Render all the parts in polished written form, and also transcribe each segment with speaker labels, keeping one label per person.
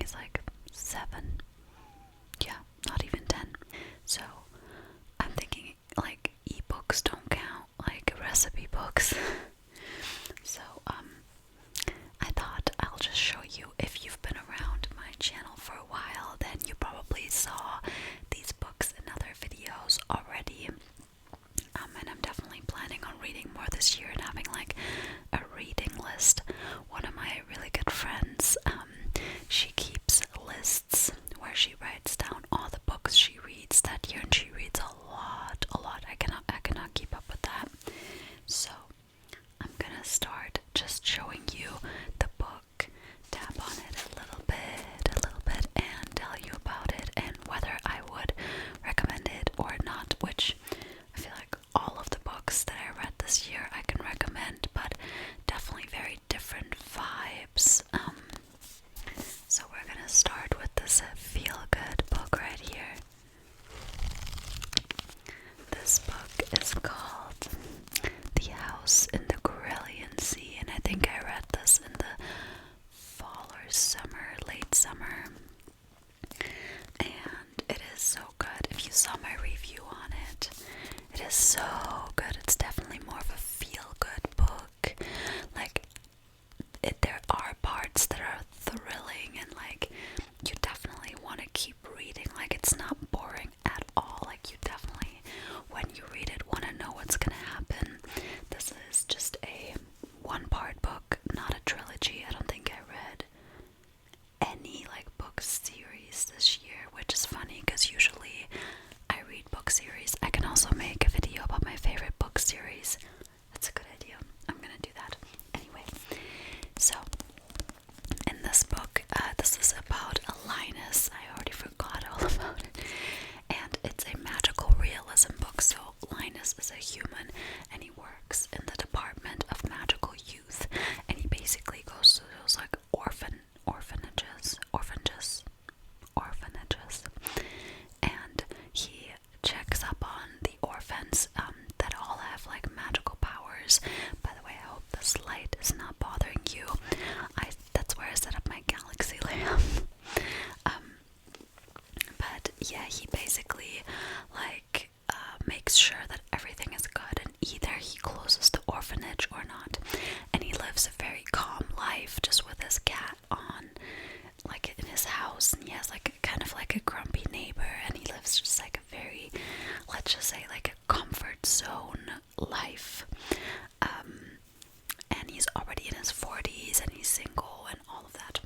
Speaker 1: it's like 7. Yeah, not even 10. So I'm thinking like ebooks don't count, like recipe books. So I thought I'll just show you. If you've been around my channel for a while, then you probably saw these books in other videos already. And I'm definitely planning on reading more this year and having like a reading list. One of my really good friends, she keeps lists where she writes down all the books she reads that year, and she reads a lot. I cannot keep up with that. So I'm gonna start just showing you the book, tap on it a little bit, and tell you about it and whether I would recommend it or not, which I feel like all of the books that I read this year I can recommend, but definitely very different vibes. So we're gonna start with this feel-good book right here. This book is called The House in the Cerulean Sea, and I think I read this in the fall or summer, late summer, and it is so good. If you saw my review on it, it is so good. It's definitely more of a feel-good book. Like, there are parts that are thrilling and like you definitely want to keep reading. Like, it's not boring at all. Like, you definitely, when you read it, want to know what's gonna happen. This is just a one-part book, not a trilogy. I don't think I read any like book series this year, which is funny because usually I read book series. I can also make a video about my favorite book series. That's a good idea. I'm gonna do that. Anyway, so in this book, this is about Linus. I already forgot all about it. And it's a magical realism book. So Linus is a human and he works in the Department of Magical Youth. And he basically goes to those like orphanages. And he checks up on the orphans that all have like magical powers. By the way, I hope this light is not bothering you. That's where I set up my galaxy lamp. But yeah, he basically like makes sure that everything is good, and either he closes the orphanage or not. And he lives a very calm life just with his cat on, like in his house, and he has like kind of like a grumpy neighbor, and he lives just like a very, let's just say, like a comfort zone life. And he's already in his 40s and he's single and all of that.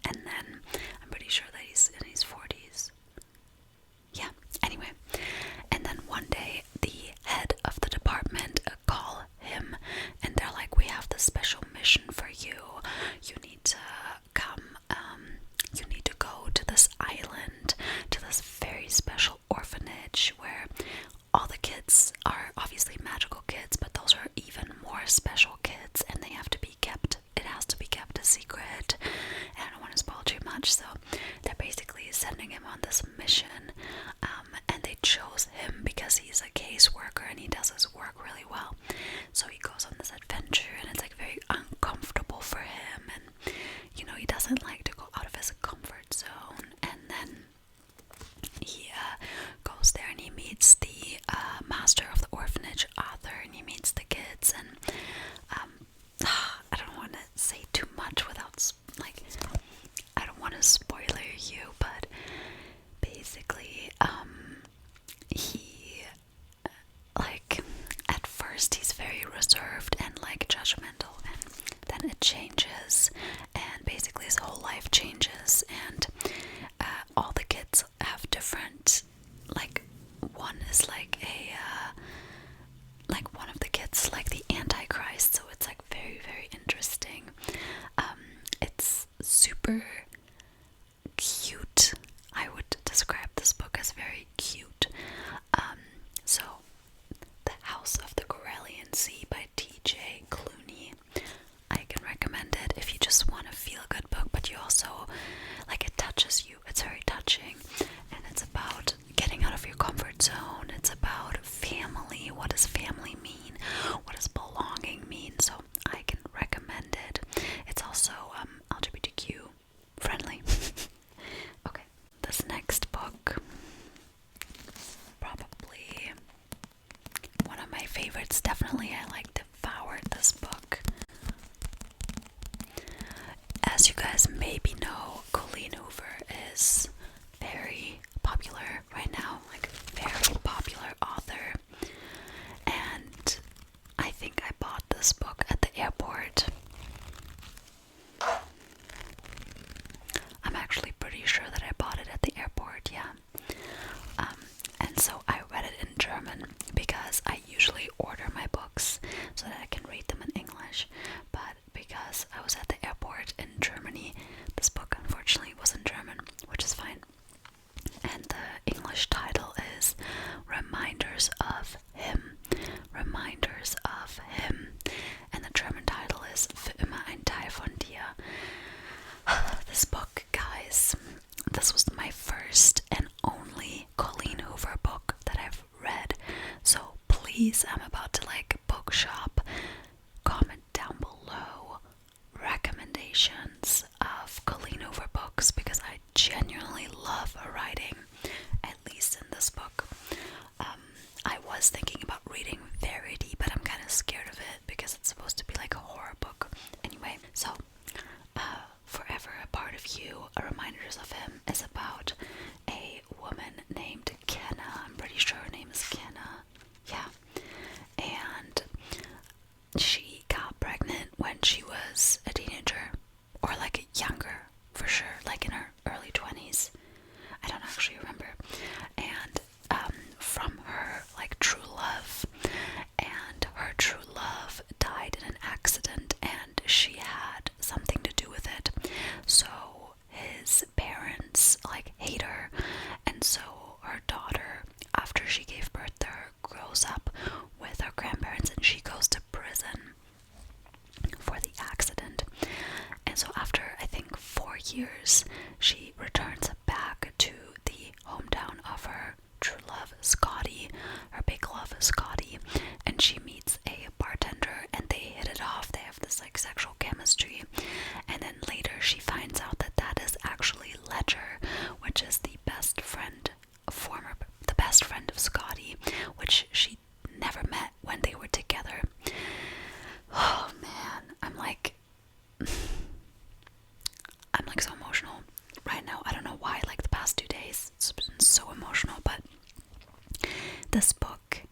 Speaker 1: And then I'm pretty sure that he's in his 40s. Yeah, anyway. And then one day the head of the department call him and they're like, we have this special mission for you. You need to come, you need to go to this island, to this very special orphanage where all the kids are obviously magical kids, but those are even more special kids, and they have to be kept, it has to be kept a secret. And I don't want to spoil too much, so they're basically sending him on this mission, and they chose him because he's a caseworker and he does his work really well. So he goes on this adventure, and it's like very uncomfortable for him, and you know, he doesn't like to go out of his comfort zone. And then he goes there and he meets the master of the orphanage, Arthur, and he meets the kids, and I don't want to say too much without, like, I don't want to spoiler you, but basically, he, like, at first he's very reserved and, like, judgmental, and then it changes, and basically his whole life changes, and all the kids have different, like, one is like a, like one of the kids like the Antichrist, so it's like very, very interesting. It's super cute. I would describe this book as very cute. So The House of the Cerulean Sea by T.J. Clooney. I can recommend it if you just want a feel-good book, but you also, like, it touches you. It's very touching, and it's about getting out of your comfort zone. It's about family. What does family mean? What does belonging mean? So I can recommend it. It's also LGBTQ maybe know, Colleen Hoover is very popular right now, like very popular author. And I think I bought this book at the airport. I'm actually pretty sure that I bought it at the airport, yeah. And so I read it in German because I usually order my books so that I can read them in English. But because I was at the airport in Germany, this book unfortunately was in German, which is fine. And the English title is Reminders of Him. Reminders of Him. And the German title is Für immer ein Teil von dir. This book, guys, this was my first and only Colleen Hoover book that I've read. So please, I'm about to like bookshop. Comment down below recommendations of Colleen Hoover books because I genuinely love her writing, at least in this book. I was thinking about reading Verity, but I'm kind of scared of it because it's supposed to be like a horror book. Anyway, so Forever a Part of You, A Reminders of Him, is about a woman named Kenna. I'm pretty sure her name is Kenna. Yeah. And she got pregnant when she was a teenager, or like younger, for sure, like in her early 20s. I don't actually remember. And from her like true love, and her true love died in an accident, and she had something to do with it. So his parents like hate her, and so her daughter, after she gave birth to her, grows up with her grandparents, and she goes to prison for the accident. And so after I think 4 years, she returns back to the hometown of her true love, Scotty, her big love, Scotty, and she meets a bartender, and they hit it off. They have this like sexual chemistry, and then later she finds out that that is actually Ledger, which is the best friend of Scotty, which she never met when they were together. Oh man, I'm like so emotional right now. I don't know why, like the past 2 days it's been so emotional, but this book,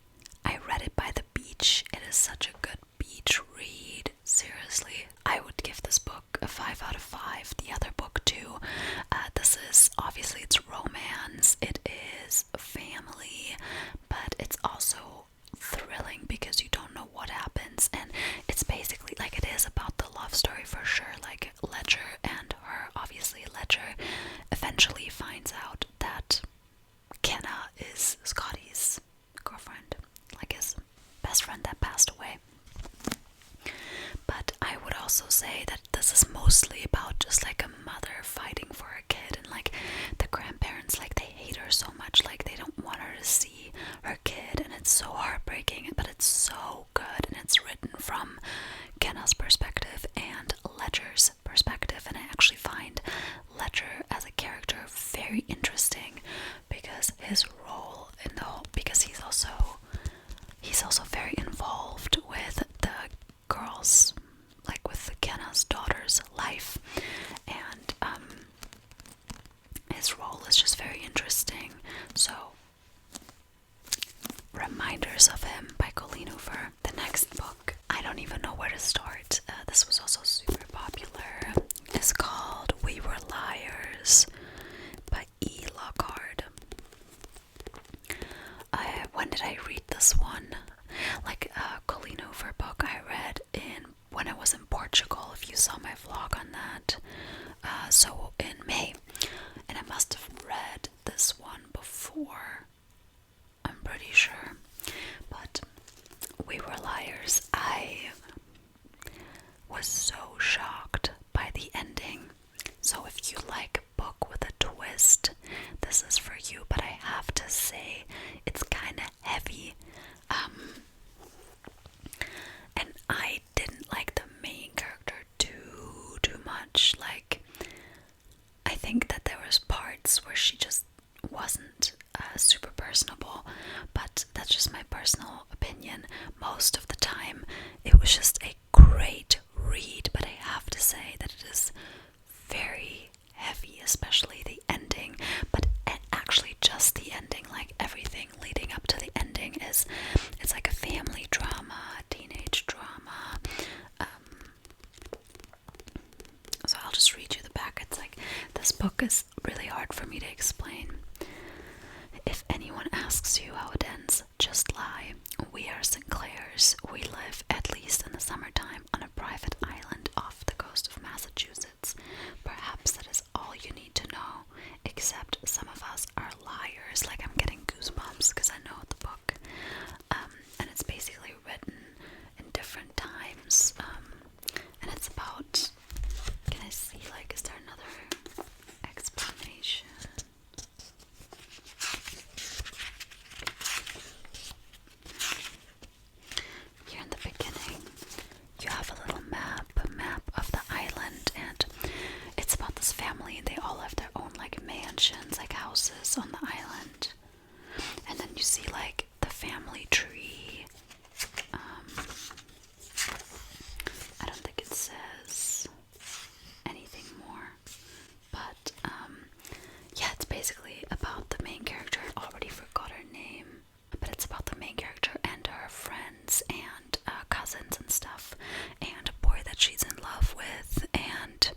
Speaker 1: I read it by the beach. It is such a good beach read. Seriously, I would give this book a 5 out of 5. The other book too. This is obviously, it's romance. It is family, but it's also thrilling because you don't know what happens, and it's basically like it is about the love story for sure. Like Ledger and her, obviously Ledger eventually finds out that Kenna is Scotty's girlfriend, like his best friend that passed away. But I would also say that this is mostly about just like a mother fighting for her kid, and like the grandparents, like they hate her so much, like they don't want her to see her kid, and it's so heartbreaking, but it's so good, and it's written from Kenna's perspective and Ledger's perspective, and I actually find Ledger as a character very interesting because his role in the whole, because he's also very involved with the girls, like with Kenna's daughter's life, and book is really hard for me to explain. If anyone asks you how it ends, just lie. We are Sinclairs. We live, at least in the summertime, on a private island off the coast of Massachusetts. Perhaps that is all you need to know, except some of us are liars. Like, I'm getting goosebumps because I know the book. And it's basically written in different times. And it's about... Can I see, like, is there another explanation? Here in the beginning, you have a little map of the island, and it's about this family, and they all have their own, like, mansions, like houses on the island. And then you see, like, the family tree. I don't think it says anything more, but yeah, it's basically about the main character. I already forgot her name, but it's about the main character and her friends and cousins and stuff, and a boy that she's in love with. And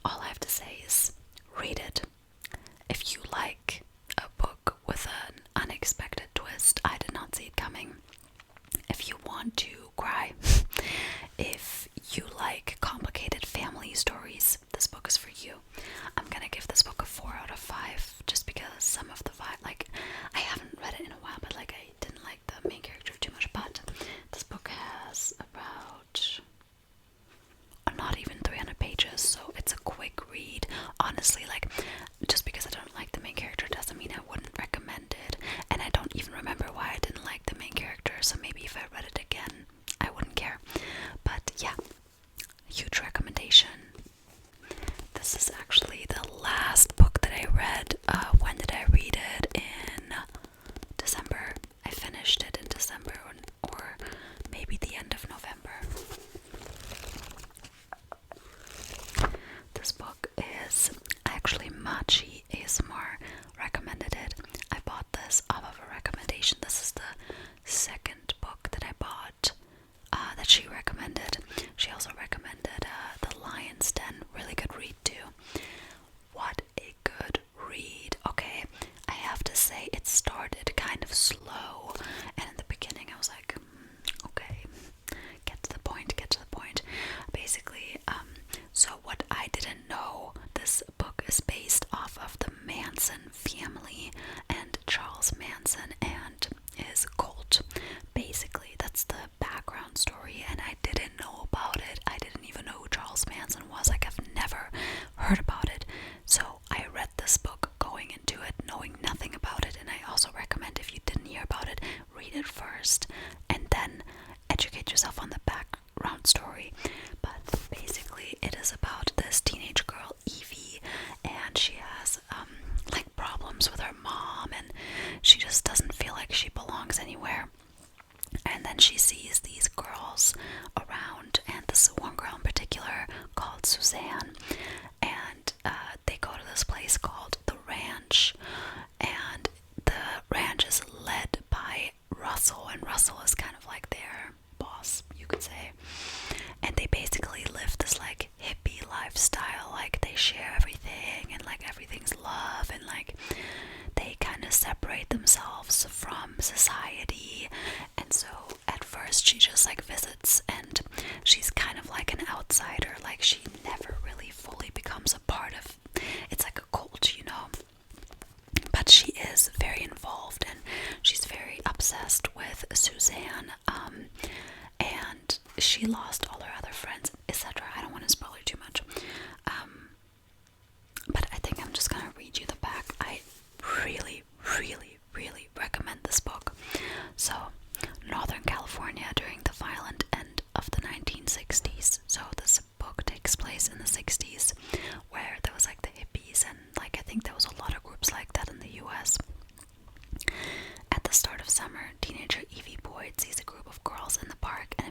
Speaker 1: all I have to say is read it. If you like a book with an unexpected twist, I did not see it coming. If you want to cry, if you like complicated family stories, this book is for you. I'm gonna give this book a 4 out of 5, just because some of the vibe, like, I haven't read it in a while, but like, I didn't like the main character too much. But this book has about not even 300 pages, so it's a quick read. Honestly, like, just because I don't like the main character doesn't mean I wouldn't recommend it, and I don't even remember why I didn't like the main character, so maybe if I read it again, I wouldn't care. But yeah, huge recommendation. This is actually the last book that I read. When did I read it? In December. I finished it in December, or maybe the end of November. This book is actually Machi ASMR recommended it. I bought this off of a recommendation. This is the second book that I bought that she recommended. She also recommended The Lion's Den. Really good read too. What a good read. Okay, I have to say it started kind of slow, and in the beginning I was like, okay, get to the point. Basically, so what I didn't know, this book is based off of the Manson family and Charles Manson and his cult. Basically, that's the background story, and I didn't know about it. I didn't even know who Charles Manson was. Like, I've never heard about it. So I read this book going into it, knowing nothing about it, and I also recommend, if you didn't hear about it, read it first, and then educate yourself on the background story. But basically, it is about this teenage girl, Evie, and she has like problems with her mom, and she just doesn't feel like she belongs anywhere. And then she sees these girls around, and this one girl in particular called Suzanne, and they go to this place called the Ranch, and the ranch is led by Russell, and Russell is kind of like their boss, you could say. And they basically live this like hippie lifestyle, like they share everything, and like everything's love, and like they kind of separate themselves from society. And so at first she just like visits, and she's kind of like an outsider, like she never really fully becomes a part of, it's like a cult, you know. But she is very involved, and she's very obsessed with Suzanne, and she lost all her other friends, etc. I don't want to spoil too much, but I think I'm just gonna read you the back. I really recommend this book. So, Northern California during the violent end of the 1960s. So this book takes place in the 60s, where there was like the hippies, and like I think there was a lot of groups like that in the US. At the start of summer, teenager Evie Boyd sees a group of girls in the park and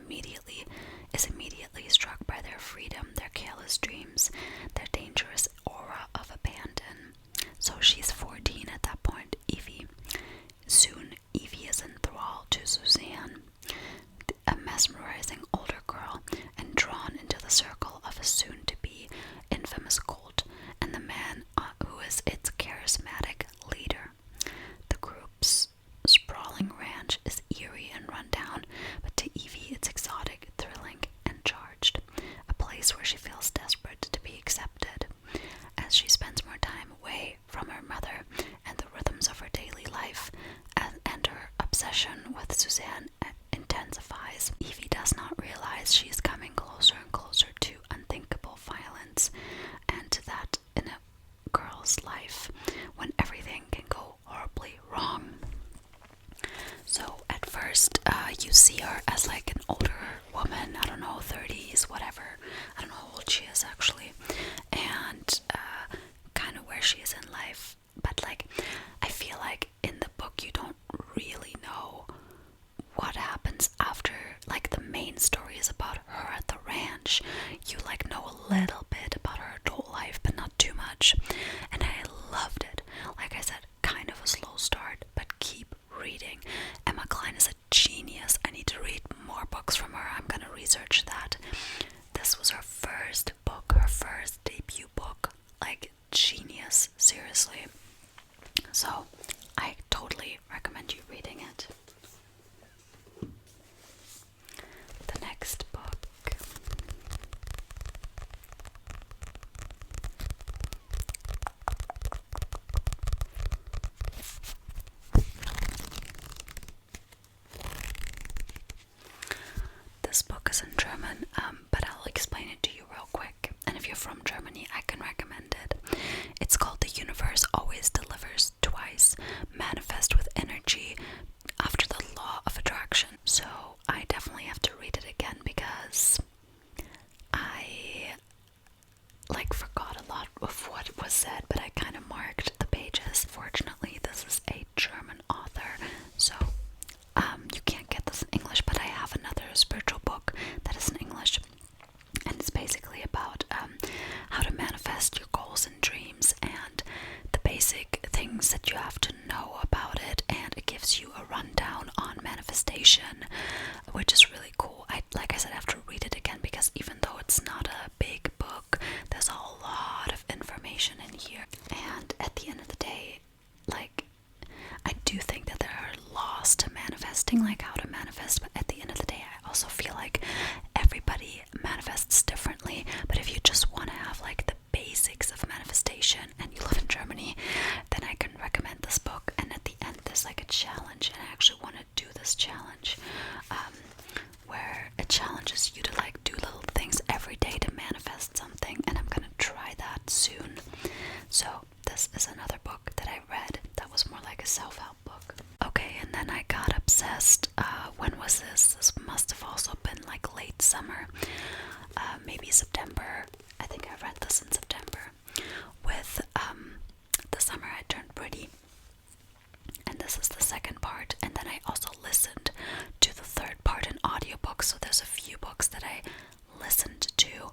Speaker 1: is immediately struck by their freedom, their careless dreams, their dangerous aura of abandon. So she's 14 at that point, Evie. Soon, Evie is enthralled to Suzanne, a mesmerizing older girl, and drawn into the circle of a soon-to-be in from Germany, I can recommend it. It's called The Universe Always Delivers Twice, Manifest with Energy After the Law of Attraction. So I definitely have to read it again because I forgot a lot of what was said, but I kind of marked the pages. Fortunately, this is a German author, so you can't get this in English, but I have another spiritual book that is in English, and it's basically about how to manifest your goals and dreams and the basic things that you have to know about it, and it gives you a rundown on manifestation, which is really cool. Like I said, I have to read it again because even though it's not a big book, there's a lot of information in here, and at the end of the day, I do think that there are laws to manifesting, like how to manifest, but at the end of the day, I also feel like everybody manifests differently. But if you just want to have the basics of manifestation and you live in Germany, then I can recommend this book. And at the end, there's a challenge, and I actually want to do this challenge, where it challenges you to do little things every day to manifest something, and I'm gonna try that soon. So this is another book that I read that was more like a self-help book. Okay, and then I got obsessed. When was this? This must have also been late summer, maybe September. I think I read this in September, with The Summer I Turned Pretty. And this is the second part, and then I also listened to the third part in audiobook. So there's a few books that I listened to,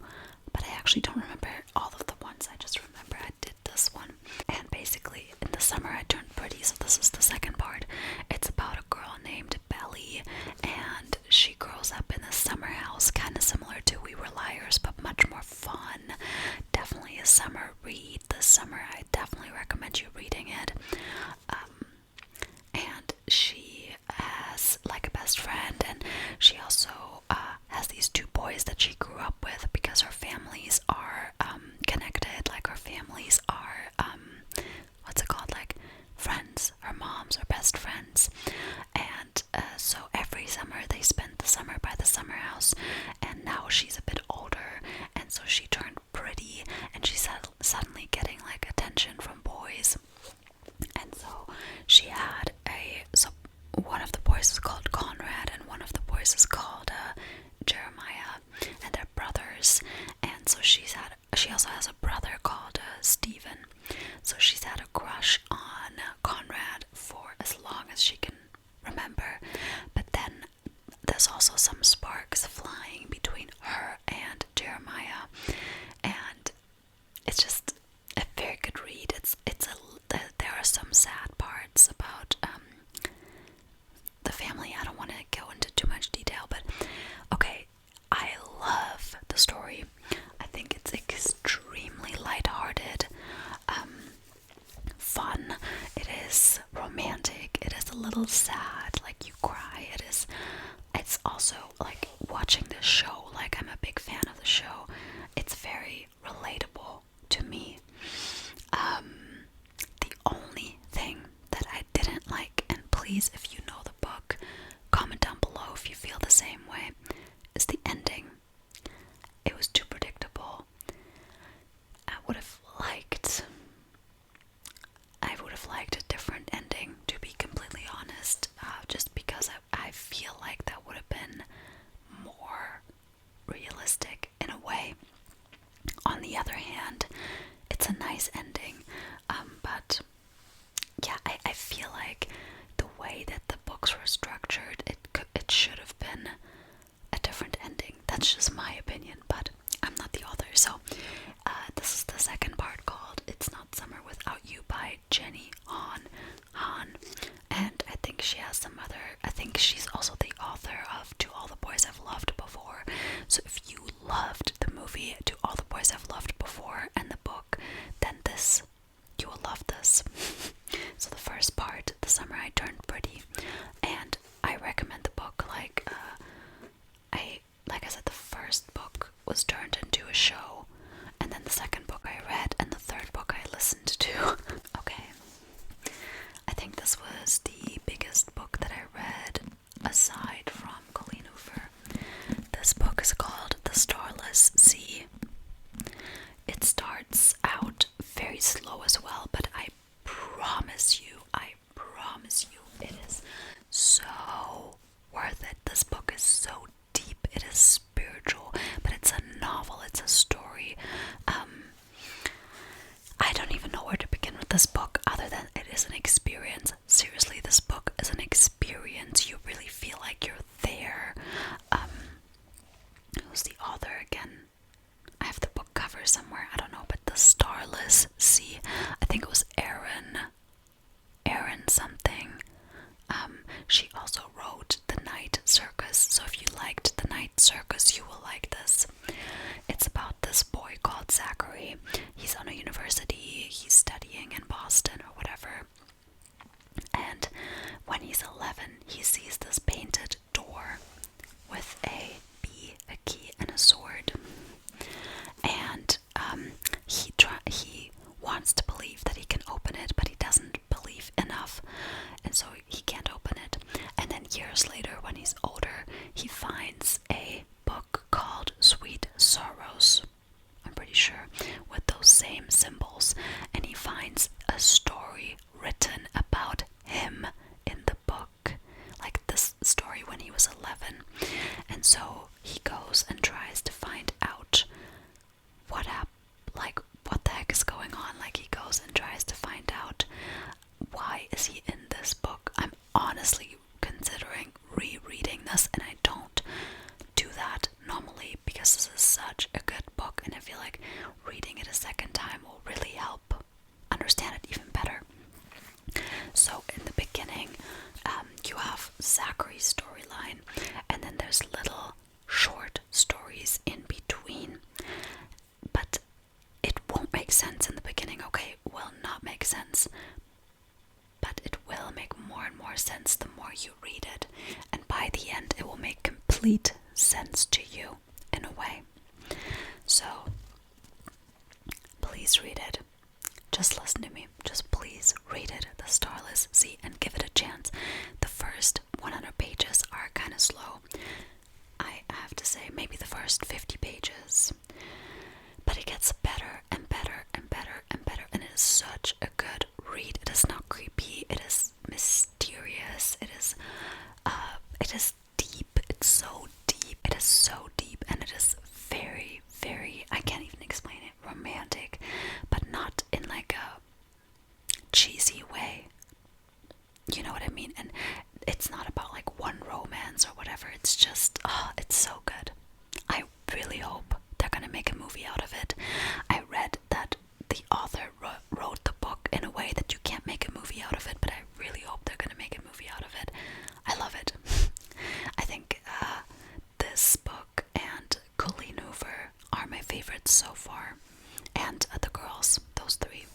Speaker 1: but I actually don't remember all of the ones. I just remember I did this one. And basically, in The Summer I Turned Pretty, so this is the second part, it's about a girl named Belly, and she grows up in a summer house, kind of similar to We Were Liars, but much more fun. Definitely a summer read this summer. I definitely recommend you reading it. And she has a best friend, and she also has these two boys that she grew up with because her families are connected. Her families are what's it called, friends. Her moms are best friends, and so every summer they spend the summer by the summer house. And now she's a bit older, and so she turned pretty, and she's suddenly getting attention from boys. And so she had one of the boys is called Conrad, and one of the boys is called Jeremiah, and they're brothers. And so she also has a brother called Stephen. So she's had a crush on Conrad for as long as she can remember. But then there's also some sparks flying between her and Jeremiah, and it's just a very good read. There are some sad parts about the family. I don't want to go into too much detail, but okay, I love the story. I think it's extremely lighthearted, fun. It is romantic. It is a little sad, you cry. It's also watching this show. I'm a big fan of the show. It's very relatable to me. The only thing that I didn't like, and please, if you know the book, comment down below if you feel the same way, is the ending. It was too predictable. I would have liked a different ending, to be completely honest, just because I feel like that would have been more realistic in a way. On the other hand, it's a nice ending, but yeah, I feel like the way that the books were structured, it should have been a different ending. That's just my opinion, but I'm not the author. So this is the second part, called It's Not Summer Without You by Jenny Han, and I think she has I think she's also the author of To All the Boys I've Loved Before. So if you loved the movie To All the Boys I've Loved Before and the book, then you will love this. So the first part, The Summer I Turned Pretty, and I recommend the book. Like I said, the first book was turned into a show, and then the second book I read, and the third book I listened to. Okay, I think this was the biggest book that I read aside from Colleen Hoover. This book is called The Starless Sea. slow as well, but I promise you, it is so worth it. This book is so deep, it is spiritual, but it's a novel, it's a story. I don't even know where to begin with this book other than it is an experience. Seriously, this book is an experience. You really feel like you're there. Who's the author again? I have the book cover somewhere, I don't know, but the Starless Sea. I think it was Erin something. She also wrote The Night Circus, so if you liked The Night Circus, you will like this. It's about this boy called Zachary. He's on a university, he's studying in Boston or whatever. And when he's 11, he sees this painted door with a bee, a key, and a sword. And he wants to believe that he can open it, but he doesn't believe enough, and so he can't open it. And then years later, when he's older, he finds a book called Sweet Sorrows, I'm pretty sure, with those same symbols, and he finds a story written about him in the book, like this story when he was 11. And so he goes and tries to find out what the heck is going on. Like, he goes and tries to find out why is he in this book. I'm honestly considering rereading this, and I don't do that normally because this is such a good book, and I feel like reading it a second time will really help understand it even better. So in the beginning, you have Zachary's storyline, and then there's little short stories in between. But it won't make sense in the beginning, okay? It will not make sense. But it will make more and more sense the more you read it. And by the end, it will make complete sense to you, in a way. So, please read it. Just listen to me. Just please read it, The Starless Sea, and give it a chance. The first 100 pages are kind of slow. I have to say, maybe the first 50 pages. But it gets better and better and better and better, and it is such a good read. It is not creepy, it is mysterious, it is deep, it's so deep, it is so deep, and it is very, very, I can't even explain it, romantic, but not in like a cheesy way. You know what I mean? And it's not about like one romance or whatever, it's just, it's so good. I really hope they're gonna make a movie out of it. I read that the author wrote the book in a way that you can't make a movie out of it, but I really hope they're gonna make a movie out of it. I love it. I think this book and Cline are my favorites so far, and The Girls, those three.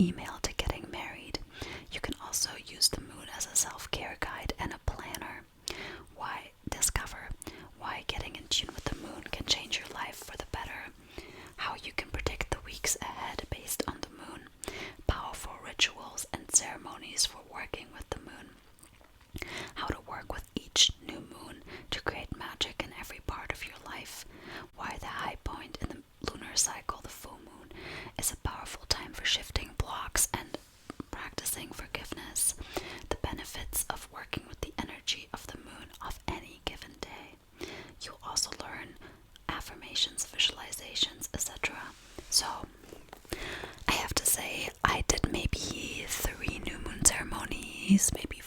Speaker 1: email to getting married. You can also use the moon as a self-care guide and a planner. Discover why getting in tune with the moon can change your life for the better. How you can predict the weeks ahead based on the moon. Powerful rituals and ceremonies for working with the moon. How to work with each new moon to create magic in every part of your life. Why the high point in the lunar cycle, the full moon, is a powerful time for shifting blocks and practicing forgiveness. The benefits of working with the energy of the moon of any given day. You'll also learn affirmations, visualizations, etc. So, I have to say, I did maybe 3 new moon ceremonies, maybe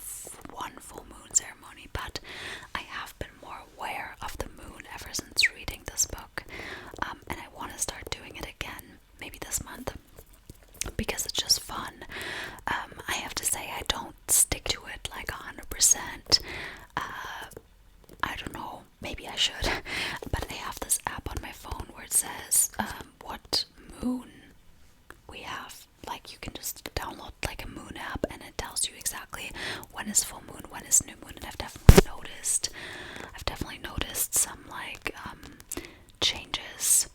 Speaker 1: 1 full moon ceremony, but I have been more aware of the moon ever since reading this book, and I want to start doing it again, maybe this month, because it's just fun. I have to say, I don't stick to it like 100%. I don't know, maybe I should, but I have this app on my phone where it says what moon we have. Like, you can just download like a moon app and it tells you exactly when is full moon, when is new moon, and I've definitely noticed some like changes